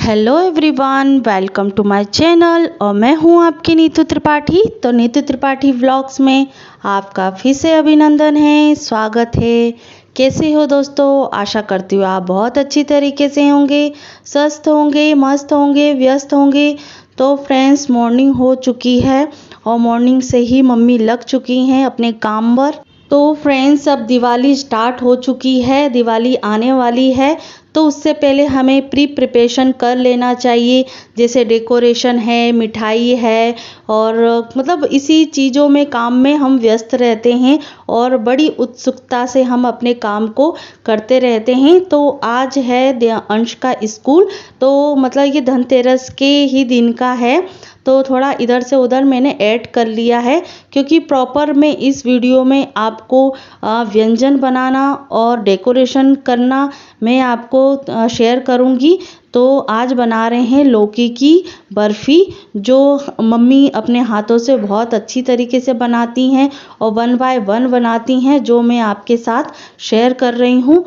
Hello everyone, welcome to my channel. और मैं हूं आपकी नीतू त्रिपाठी। तो नीतू त्रिपाठी व्लॉग्स में आपका फिर से अभिनंदन है, स्वागत है। कैसे हो दोस्तों? आशा करती हूँ आप बहुत अच्छी तरीके से होंगे, स्वस्थ होंगे, मस्त होंगे, व्यस्त होंगे। तो फ्रेंड्स, मॉर्निंग हो चुकी है और मॉर्निंग से ही मम्मी लग चुकी हैं अपने काम पर। तो फ्रेंड्स, अब दिवाली स्टार्ट हो चुकी है, दिवाली आने वाली है। तो उससे पहले हमें प्री प्रिपरेशन कर लेना चाहिए, जैसे डेकोरेशन है, मिठाई है, और मतलब इसी चीज़ों में, काम में हम व्यस्त रहते हैं और बड़ी उत्सुकता से हम अपने काम को करते रहते हैं। तो आज है अंश का स्कूल, तो मतलब ये धनतेरस के ही दिन का है। तो थोड़ा इधर से उधर मैंने ऐड कर लिया है, क्योंकि प्रॉपर में इस वीडियो में आपको व्यंजन बनाना और डेकोरेशन करना मैं आपको शेयर करूंगी। तो आज बना रहे हैं लौकी की बर्फ़ी, जो मम्मी अपने हाथों से बहुत अच्छी तरीके से बनाती हैं और 1 बाय 1 बनाती हैं, जो मैं आपके साथ शेयर कर रही हूँ।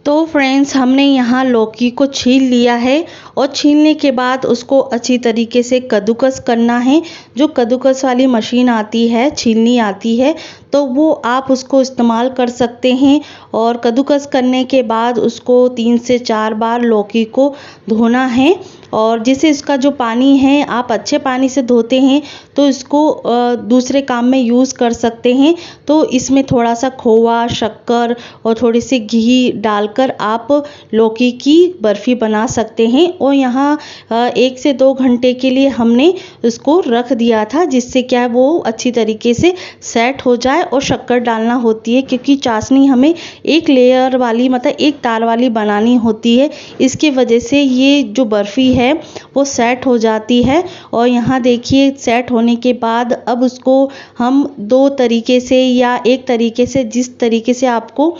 तो फ्रेंड्स, हमने यहाँ लौकी को छील लिया है और छीलने के बाद उसको अच्छी तरीके से कद्दूकस करना है। जो कद्दूकस वाली मशीन आती है, छीलनी आती है, तो वो आप उसको इस्तेमाल कर सकते हैं। और कद्दूकस करने के बाद उसको 3 से 4 बार लौकी को धोना है। और जैसे इसका जो पानी है, आप अच्छे पानी से धोते हैं तो इसको दूसरे काम में यूज़ कर सकते हैं। तो इसमें थोड़ा सा खोवा, शक्कर और थोड़ी सी घी डालकर आप लौकी की बर्फ़ी बना सकते हैं। और यहाँ 1 से 2 घंटे के लिए हमने इसको रख दिया था, जिससे क्या है वो अच्छी तरीके से सेट हो जाए। और शक्कर डालना होती है, क्योंकि चाशनी हमें एक लेयर वाली, मतलब एक तार वाली बनानी होती है। इसकी वजह से ये जो बर्फ़ी है वो सेट हो जाती है। और यहाँ देखिए, सेट होने के बाद अब उसको हम 2 तरीके से या एक तरीके से, जिस तरीके से आपको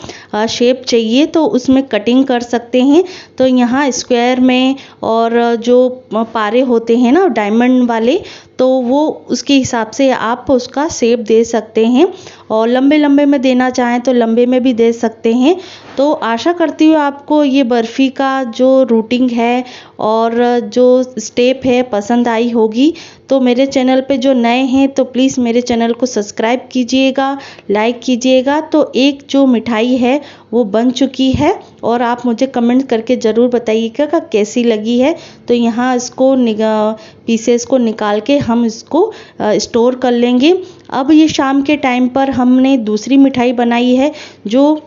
शेप चाहिए तो उसमें कटिंग कर सकते हैं। तो यहाँ स्क्वायर में, और जो पारे होते हैं ना डायमंड वाले, तो वो उसके हिसाब से आप उसका शेप दे सकते हैं। और लंबे लंबे में देना चाहें तो लंबे में भी दे सकते हैं। तो आशा करती हूँ आपको ये बर्फ़ी का जो रूटिंग है और जो स्टेप है पसंद आई होगी। तो मेरे चैनल पे जो नए हैं तो प्लीज़ मेरे चैनल को सब्सक्राइब कीजिएगा, लाइक कीजिएगा। तो एक जो मिठाई है वो बन चुकी है और आप मुझे कमेंट करके ज़रूर बताइएगा कि कैसी लगी है। तो यहाँ इसको पीसेस को निकाल के हम इसको स्टोर कर लेंगे। अब ये शाम के टाइम पर हमने दूसरी मिठाई बनाई है, जो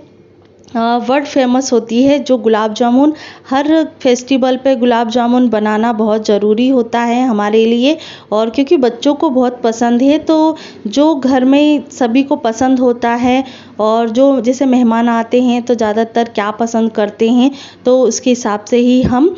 वर्ल्ड फेमस होती है, जो गुलाब जामुन। हर फेस्टिवल पे गुलाब जामुन बनाना बहुत ज़रूरी होता है हमारे लिए, और क्योंकि बच्चों को बहुत पसंद है, तो जो घर में सभी को पसंद होता है। और जो जैसे मेहमान आते हैं तो ज़्यादातर क्या पसंद करते हैं, तो उसके हिसाब से ही हम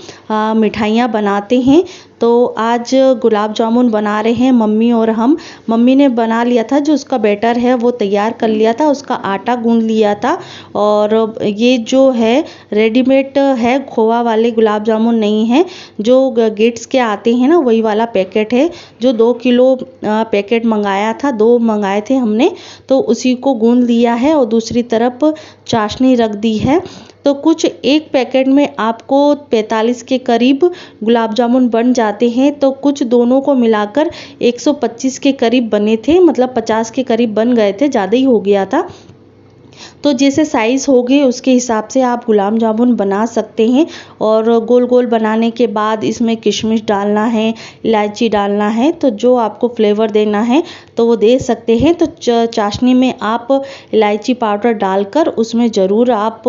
मिठाइयाँ बनाते हैं। तो आज गुलाब जामुन बना रहे हैं मम्मी और हम। मम्मी ने बना लिया था, जो उसका बैटर है वो तैयार कर लिया था, उसका आटा गूंद लिया था। और ये जो है रेडीमेड है, खोवा वाले गुलाब जामुन नहीं है, जो गिट्स के आते हैं ना, वही वाला पैकेट है। जो 2 किलो पैकेट मंगाया था, 2 मंगाए थे हमने, तो उसी को गूंद लिया है और दूसरी तरफ चाशनी रख दी है। तो कुछ एक पैकेट में आपको 45 के करीब गुलाब जामुन बन जाते हैं। तो कुछ दोनों को मिलाकर 125 के करीब बने थे, मतलब 50 के करीब बन गए थे, ज़्यादा ही हो गया था। तो जैसे साइज़ होगी उसके हिसाब से आप गुलाब जामुन बना सकते हैं। और गोल गोल बनाने के बाद इसमें किशमिश डालना है, इलायची डालना है, तो जो आपको फ्लेवर देना है तो वो दे सकते हैं। तो चाशनी में आप इलायची पाउडर डालकर उसमें ज़रूर आप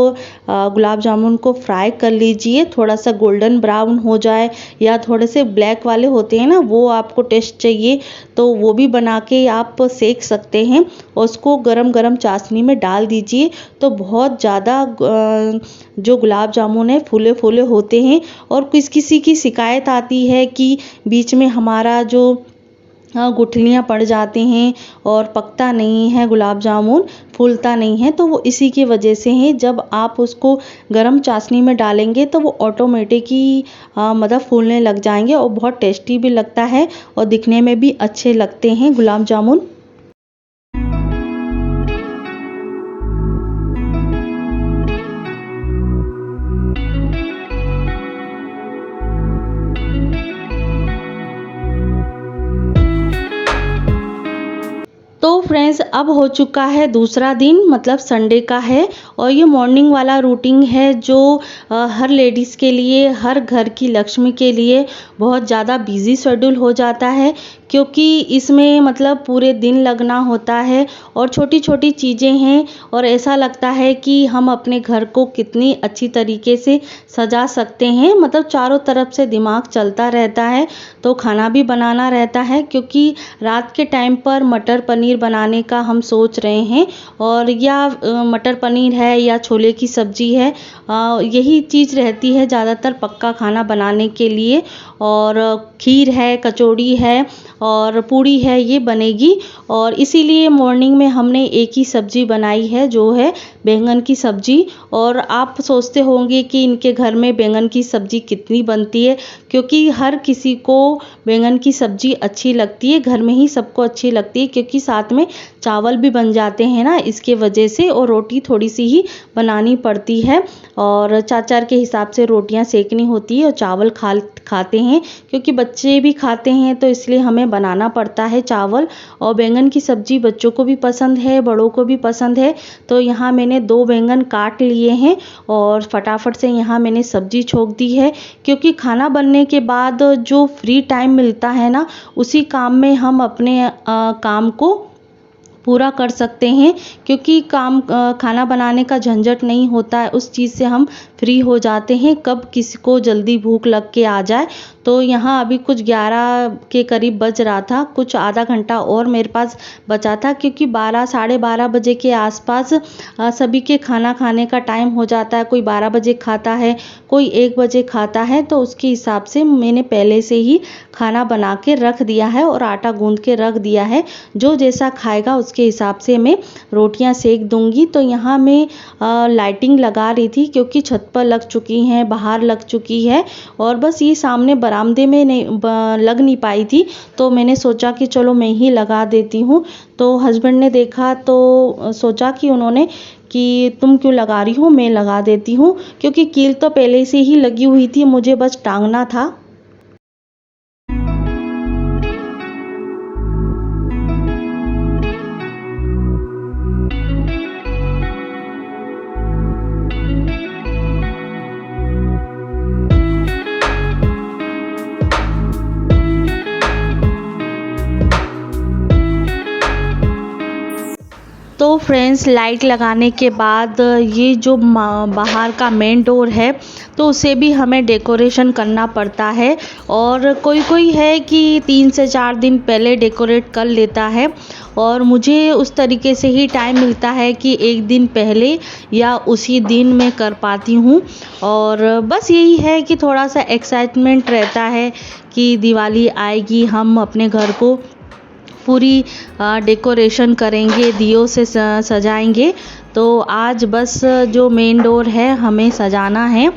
गुलाब जामुन को फ्राई कर लीजिए। थोड़ा सा गोल्डन ब्राउन हो जाए, या थोड़े से ब्लैक वाले होते हैं ना, वो आपको टेस्ट चाहिए तो वो भी बना के आप सेक सकते हैं। और उसको गरम गरम चाशनी में डाल दीजिए। तो बहुत ज़्यादा जो गुलाब जामुन है फूले फूले होते हैं। और किसी की शिकायत आती है कि बीच में हमारा जो गुठलियाँ पड़ जाती हैं और पकता नहीं है गुलाब जामुन, फूलता नहीं है, तो वो इसी की वजह से है। जब आप उसको गरम चाशनी में डालेंगे तो वो ऑटोमेटिक ही मतलब फूलने लग जाएंगे, और बहुत टेस्टी भी लगता है और दिखने में भी अच्छे लगते हैं गुलाब जामुन। फ्रेंड्स अब हो चुका है दूसरा दिन, मतलब संडे का है, और ये मॉर्निंग वाला रूटीन है जो हर लेडीज़ के लिए, हर घर की लक्ष्मी के लिए बहुत ज़्यादा बिजी शेड्यूल हो जाता है, क्योंकि इसमें मतलब पूरे दिन लगना होता है और छोटी छोटी चीज़ें हैं, और ऐसा लगता है कि हम अपने घर को कितनी अच्छी तरीके से सजा सकते हैं। मतलब चारों तरफ से दिमाग चलता रहता है, तो खाना भी बनाना रहता है, क्योंकि रात के टाइम पर मटर पनीर बनाने का हम सोच रहे हैं, और या मटर पनीर है या छोले की सब्ज़ी है, यही चीज़ रहती है ज़्यादातर पक्का खाना बनाने के लिए। और खीर है, कचौड़ी है और पूड़ी है, ये बनेगी। और इसीलिए मॉर्निंग में हमने एक ही सब्ज़ी बनाई है, जो है बैंगन की सब्ज़ी। और आप सोचते होंगे कि इनके घर में बैंगन की सब्ज़ी कितनी बनती है, क्योंकि हर किसी को बैंगन की सब्ज़ी अच्छी लगती है, घर में ही सबको अच्छी लगती है, क्योंकि साथ में चावल भी बन जाते हैं ना, इसके वजह से। और रोटी थोड़ी सी ही बनानी पड़ती है, और चार के हिसाब से रोटियां सेकनी होती है, और चावल खाते हैं, क्योंकि बच्चे भी खाते हैं, तो इसलिए हमें बनाना पड़ता है चावल। और बैंगन की सब्ज़ी बच्चों को भी पसंद है, बड़ों को भी पसंद है। तो यहाँ मैंने 2 बैंगन काट लिए हैं और फटाफट से यहाँ मैंने सब्ज़ी छोंक दी है, क्योंकि खाना बनने के बाद जो फ्री टाइम मिलता है ना, उसी काम में हम अपने काम को पूरा कर सकते हैं, क्योंकि खाना बनाने का झंझट नहीं होता है, उस चीज़ से हम फ्री हो जाते हैं, कब किसी को जल्दी भूख लग के आ जाए। तो यहाँ अभी कुछ 11 के करीब बज रहा था, कुछ आधा घंटा और मेरे पास बचा था, क्योंकि 12 साढ़े 12 बजे के आसपास सभी के खाना खाने का टाइम हो जाता है। कोई 12 बजे खाता है, कोई 1 बजे खाता है, तो उसके हिसाब से मैंने पहले से ही खाना बना के रख दिया है और आटा गूंद के रख दिया है। जो जैसा खाएगा उसके हिसाब से मैं रोटियां सेक दूंगी। तो यहाँ मैं लाइटिंग लगा रही थी, क्योंकि छत पर लग चुकी हैं, बाहर लग चुकी है, और बस ये सामने बरामदे में लग नहीं पाई थी, तो मैंने सोचा कि चलो मैं ही लगा देती हूँ। तो हस्बैंड ने देखा तो सोचा कि उन्होंने कि तुम क्यों लगा रही हो, मैं लगा देती हूँ, क्योंकि कील तो पहले से ही लगी हुई थी, मुझे बस टांगना था। तो फ्रेंड्स लाइट लगाने के बाद ये जो बाहर का मेन डोर है, तो उसे भी हमें डेकोरेशन करना पड़ता है। और कोई है कि 3 से 4 दिन पहले डेकोरेट कर लेता है, और मुझे उस तरीके से ही टाइम मिलता है कि 1 दिन पहले या उसी दिन मैं कर पाती हूँ। और बस यही है कि थोड़ा सा एक्साइटमेंट रहता है कि दिवाली आएगी, हम अपने घर को पूरी डेकोरेशन करेंगे, दियों से सजाएंगे। तो आज बस जो मेन डोर है हमें सजाना है,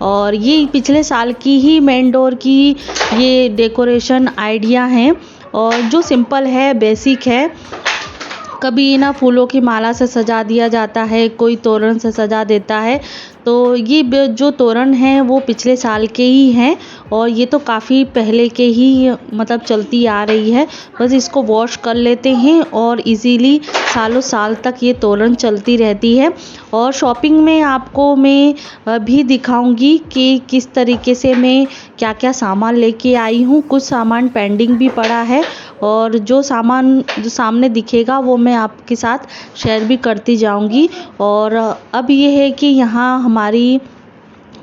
और ये पिछले साल की ही मेन डोर की ये डेकोरेशन आइडिया है, और जो सिंपल है, बेसिक है। कभी ना फूलों की माला से सजा दिया जाता है, कोई तोरण से सजा देता है। तो ये जो तोरण है वो पिछले साल के ही हैं, और ये तो काफ़ी पहले के ही मतलब चलती आ रही है। बस इसको वॉश कर लेते हैं और इजीली सालों साल तक ये तोरण चलती रहती है। और शॉपिंग में आपको मैं भी दिखाऊंगी कि किस तरीके से मैं क्या क्या सामान लेके आई हूँ। कुछ सामान पेंडिंग भी पड़ा है, और जो सामान जो सामने दिखेगा वो मैं आपके साथ शेयर भी करती जाऊंगी। और अब ये है कि यहाँ हमारी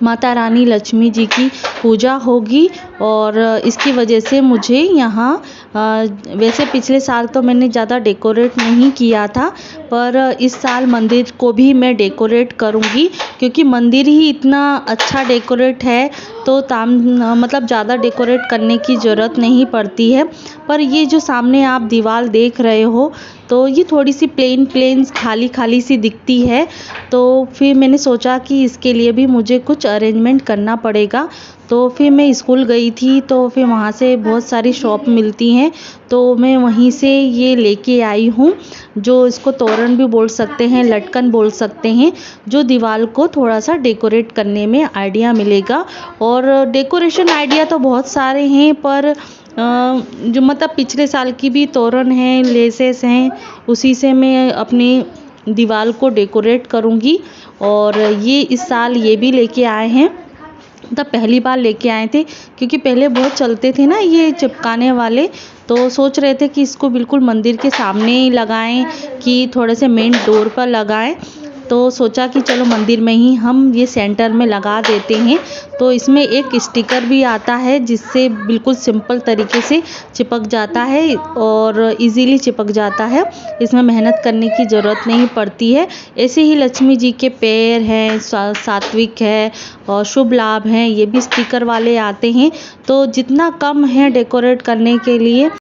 माता रानी लक्ष्मी जी की पूजा होगी, और इसकी वजह से मुझे यहाँ वैसे पिछले साल तो मैंने ज़्यादा डेकोरेट नहीं किया था, पर इस साल मंदिर को भी मैं डेकोरेट करूँगी, क्योंकि मंदिर ही इतना अच्छा डेकोरेट है, तो मतलब ज़्यादा डेकोरेट करने की ज़रूरत नहीं पड़ती है। पर ये जो सामने आप दीवार देख रहे हो, तो ये थोड़ी सी प्लेन खाली सी दिखती है। तो फिर मैंने सोचा कि इसके लिए भी मुझे कुछ अरेंजमेंट करना पड़ेगा। तो फिर मैं स्कूल गई थी, तो फिर वहाँ से बहुत सारी शॉप मिलती हैं, तो मैं वहीं से ये लेके आई हूँ, जो इसको तोरण भी बोल सकते हैं, लटकन बोल सकते हैं, जो दीवार को थोड़ा सा डेकोरेट करने में आइडिया मिलेगा। और डेकोरेशन आइडिया तो बहुत सारे हैं, पर जो मतलब पिछले साल की भी तोरण है, लेसेस हैं, उसी से मैं अपनी दीवार को डेकोरेट करूँगी। और ये इस साल ये भी लेके आए हैं, मतलब पहली बार लेके आए थे, क्योंकि पहले बहुत चलते थे ना ये चिपकाने वाले। तो सोच रहे थे कि इसको बिल्कुल मंदिर के सामने ही लगाएं कि थोड़े से मेन डोर पर लगाएं। तो सोचा कि चलो मंदिर में ही हम ये सेंटर में लगा देते हैं। तो इसमें एक स्टिकर भी आता है जिससे बिल्कुल सिंपल तरीके से चिपक जाता है और इजीली चिपक जाता है। इसमें मेहनत करने की ज़रूरत नहीं पड़ती है। ऐसे ही लक्ष्मी जी के पैर हैं, सात्विक है और शुभ लाभ हैं, ये भी स्टिकर वाले आते हैं। तो जितना कम है डेकोरेट करने के लिए।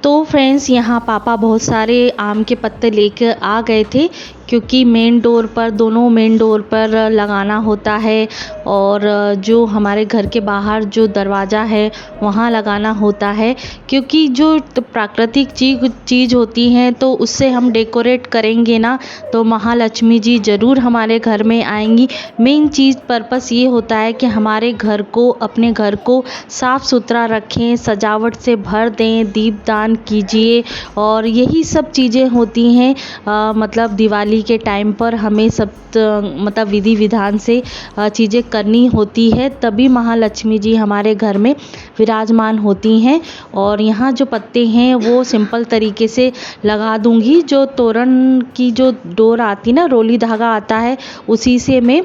तो फ्रेंड्स, यहाँ पापा बहुत सारे आम के पत्ते लेकर आ गए थे, क्योंकि मेन डोर पर, दोनों मेन डोर पर लगाना होता है और जो हमारे घर के बाहर जो दरवाज़ा है वहाँ लगाना होता है। क्योंकि जो प्राकृतिक चीज़ होती हैं तो उससे हम डेकोरेट करेंगे ना, तो महालक्ष्मी जी ज़रूर हमारे घर में आएंगी। मेन चीज़ पर्पस ये होता है कि हमारे घर को, अपने घर को साफ़ सुथरा रखें, सजावट से भर दें, दीपदान कीजिए। और यही सब चीज़ें होती हैं। मतलब दिवाली के टाइम पर हमें सब मतलब विधि विधान से चीज़ें करनी होती है, तभी महालक्ष्मी जी हमारे घर में विराजमान होती हैं। और यहाँ जो पत्ते हैं वो सिंपल तरीके से लगा दूंगी। जो तोरण की जो डोर आती ना, रोली धागा आता है, उसी से मैं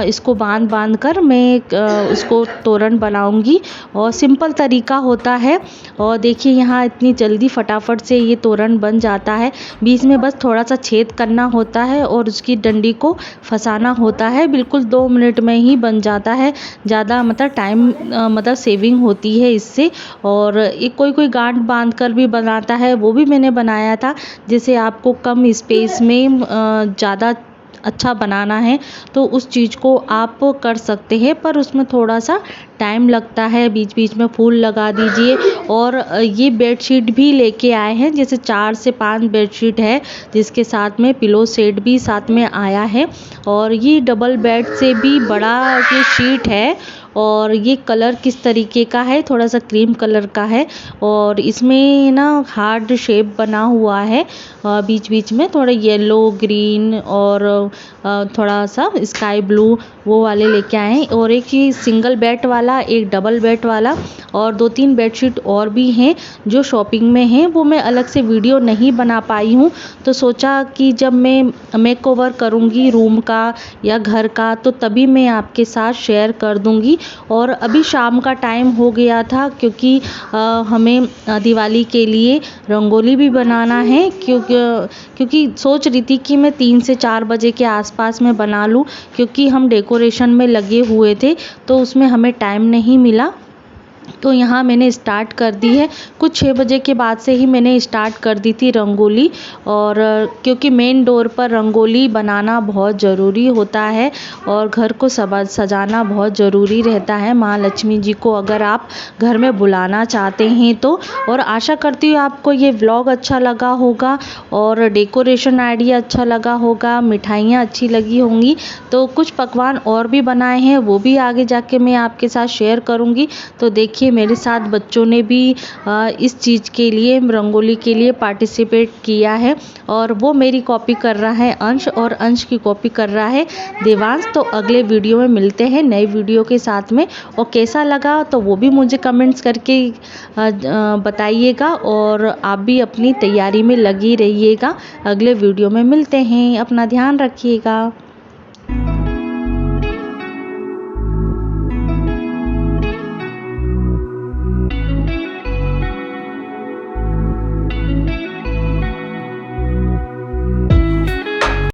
इसको बांध कर मैं उसको तोरण बनाऊंगी। और सिंपल तरीका होता है। और देखिए यहाँ इतनी जल्दी फटाफट से ये तोरण बन जाता है। बीच में बस थोड़ा सा छेद करना होता है और उसकी डंडी को फंसाना होता है। बिल्कुल 2 मिनट में ही बन जाता है। ज़्यादा मतलब टाइम मतलब सेविंग होती है इससे। और एक कोई गांठ बांध कर भी बनाता है, वो भी मैंने बनाया था। जैसे आपको कम स्पेस में ज़्यादा अच्छा बनाना है तो उस चीज़ को आप कर सकते हैं, पर उसमें थोड़ा सा टाइम लगता है। बीच बीच में फूल लगा दीजिए। और ये बेडशीट भी लेके आए हैं, जैसे 4 से 5 बेडशीट है, जिसके साथ में पिलो सेट भी साथ में आया है। और ये डबल बेड से भी बड़ा ये शीट है। और ये कलर किस तरीके का है, थोड़ा सा क्रीम कलर का है। और इसमें ना हार्ड शेप बना हुआ है, बीच बीच में थोड़ा येलो, ग्रीन और थोड़ा सा स्काई ब्लू, वो वाले लेके आए हैं। और एक ही सिंगल बेड वाला, एक डबल बेड वाला और 2-3 बेडशीट और भी हैं जो शॉपिंग में हैं। वो मैं अलग से वीडियो नहीं बना पाई हूँ। तो सोचा कि जब मैं मेकओवर करूँगी रूम का या घर का, तो तभी मैं आपके साथ शेयर कर दूँगी। और अभी शाम का टाइम हो गया था, क्योंकि हमें दिवाली के लिए रंगोली भी बनाना है। क्योंकि सोच रही थी कि मैं 3 से 4 बजे के आसपास में बना लूँ, क्योंकि हम डेकोरेशन में लगे हुए थे तो उसमें हमें टाइम नहीं मिला। तो यहाँ मैंने स्टार्ट कर दी है। कुछ 6 बजे के बाद से ही मैंने स्टार्ट कर दी थी रंगोली। और क्योंकि मेन डोर पर रंगोली बनाना बहुत ज़रूरी होता है और घर को सजाना बहुत ज़रूरी रहता है महालक्ष्मी जी को, अगर आप घर में बुलाना चाहते हैं तो। और आशा करती हूँ आपको ये व्लॉग अच्छा लगा होगा और डेकोरेशन आइडिया अच्छा लगा होगा, मिठाइयाँ अच्छी लगी होंगी। तो कुछ पकवान और भी बनाए हैं, वो भी आगे जाके मैं आपके साथ शेयर करूँगी। तो देखिए मेरे साथ बच्चों ने भी इस चीज़ के लिए, रंगोली के लिए पार्टिसिपेट किया है। और वो मेरी कॉपी कर रहा है अंश, और अंश की कॉपी कर रहा है देवांश। तो अगले वीडियो में मिलते हैं नए वीडियो के साथ में। और कैसा लगा तो वो भी मुझे कमेंट्स करके बताइएगा। और आप भी अपनी तैयारी में लगी रहिएगा। अगले वीडियो में मिलते हैं। अपना ध्यान रखिएगा।